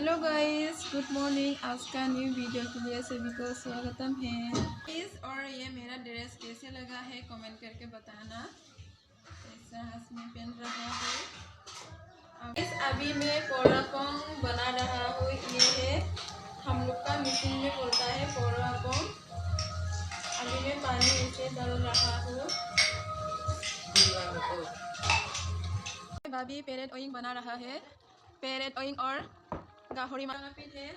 Hello guys, good morning. आज का new video के लिए सभी को स्वागतम है। और ये मेरा ड्रेस कैसे लगा है कमेंट करके बताना। ऐसा इसमें पहन रहा है। अभी मैं पोरापोंग बना रहा हूँ। ये है हम लोग का मशीन में बोलता है पोरापोंग। अभी मैं पानी ऐसे डाल रहा हूँ। भाभी पेरेट ओइंग बना रहा है। पेरेट ओइंग और गाहरी पिन है।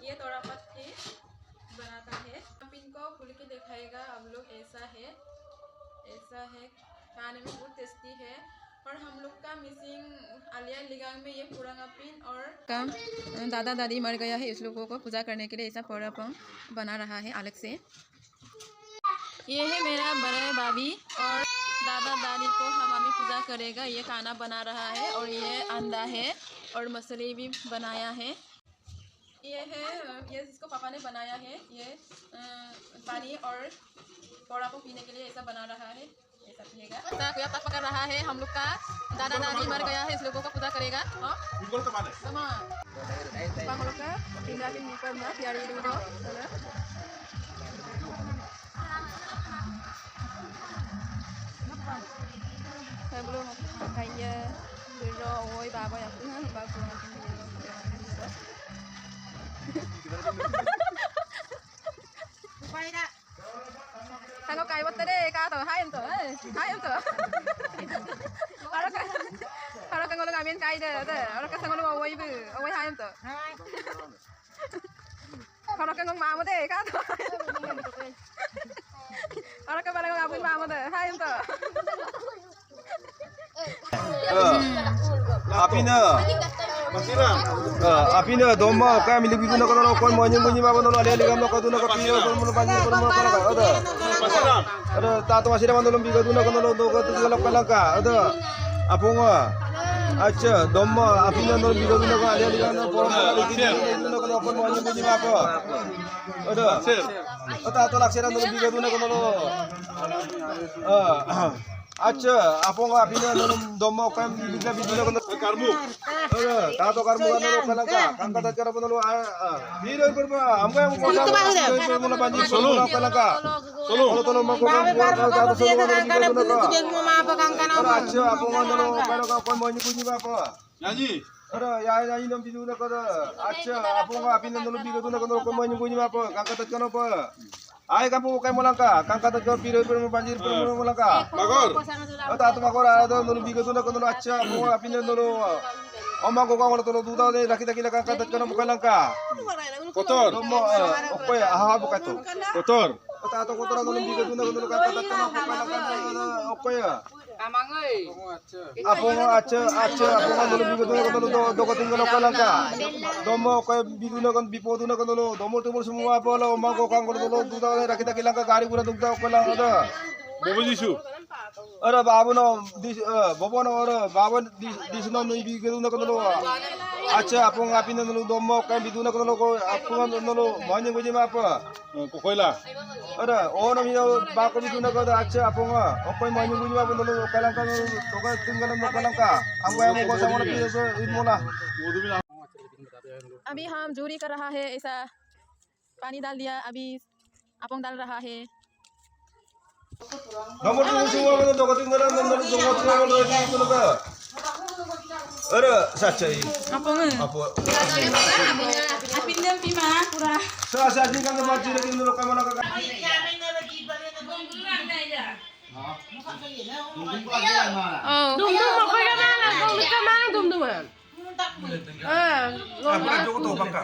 ये थोड़ा पत्ती बनाता है। पिन को खुल के दिखाएगा हम लोग। ऐसा है खाने में बहुत टेस्टी है। और हम लोग का मिसिंग आलिया लिगांग में ये पुराना पिन और कम दादा दादी मर गया है। इस लोगों को पूजा करने के लिए ऐसा पोरापोंग बना रहा है अलग से। ये है मेरा बड़े भाभी और दादा दादी को हम अभी पूजा करेगा। ये खाना बना रहा है और ये अंडा है और मछली भी बनाया है। ये जिसको पापा ने बनाया है। ये पानी और पोरापोंग पीने के लिए ऐसा बना रहा है। ऐसा पिएगा। तक पकड़ रहा है। हम लोग का दादा दादी मर गया है। इस लोगों को पूजा करेगा। belum kayak biro oi baba ya pun bagus kalau kayak wat tadi kata hai em tu kalau kan kalau ngamen kayak deh kalau kan kalau oi hai em tu kalau kan ngomong mama deh kata kalau kan barang ngabun mama deh hai em tu Apina doma kami lebih guna kalau kau mau nyembunyi apa dulu ada ligam nak dulu kau pilih kalau mau panjang kalau mau kalau ada tato masih ada dulu lebih guna kalau kalau ada apa enggak aja doma apina dulu lebih guna kalau ada ligam nak kalau mau nyembunyi apa ada tato laksana dulu lebih guna kalau अच्छा आपको अभी ना दोमो काम business business को कर्मु तातो कर्मु का no Kalanka कंका तक कर बनो वीर और करबा हमका हमको मोला बांजी सोलो कलंका सोलो तो मको तातो सोलो को अच्छा आपको नो करो का कोई मोनी कुनी बापा याजी अरे या नो बिजू न कर अच्छा आपको अभी ना नो बिजू न कर कोई मोनी कुनी बापा कंका तक कनो पर आए kamu kayak molangka, kangkat aja piro banjir piro molangka. Magor. Atau magor ada nulu bigo tu nak nulu acha, mau api nulu. Omang kau kalau nulu duda deh, laki laki kangkat aja kamu molangka. Kotor. Apa ya? Aha bukan tu. Kotor. Atau kotor nulu bigo tu nak nulu kangkat aja kamu molangka. Apa ya? Apa acha, apa nulu bigo tu nak nulu doko tinggal molangka. Domo kayak bigo nak bipo tu nak nulu, domo timur semua apa lo, omang kau kalau nulu duda kita kilang ke gari pura dugda kolang ada bobo disu ara babu no bobo no ara babu disu no bi gedu na kono acha apong api no domo kan bidu na kono ko apong no manye goje ma apa koila ara o no mi ba ko bidu na ko acha apong o koi manye goje ma no kolang ka toga tinggal no kolang ka amgo amgo ko samona pi इनमोला अभी हम jury कर रहा है। ऐसा पानी डाल दिया। अभी आपंग डाल रहा है। nomor tu semua mana tu kau tinggal nomor tu semua lagi tu nak ada saja ini apa Apin dem pi mana pura saja ni kan macam lagi dulu kau mana kau Dum mau kau yang mana? Kau lupa mana dum? apa tu kau tahu bangka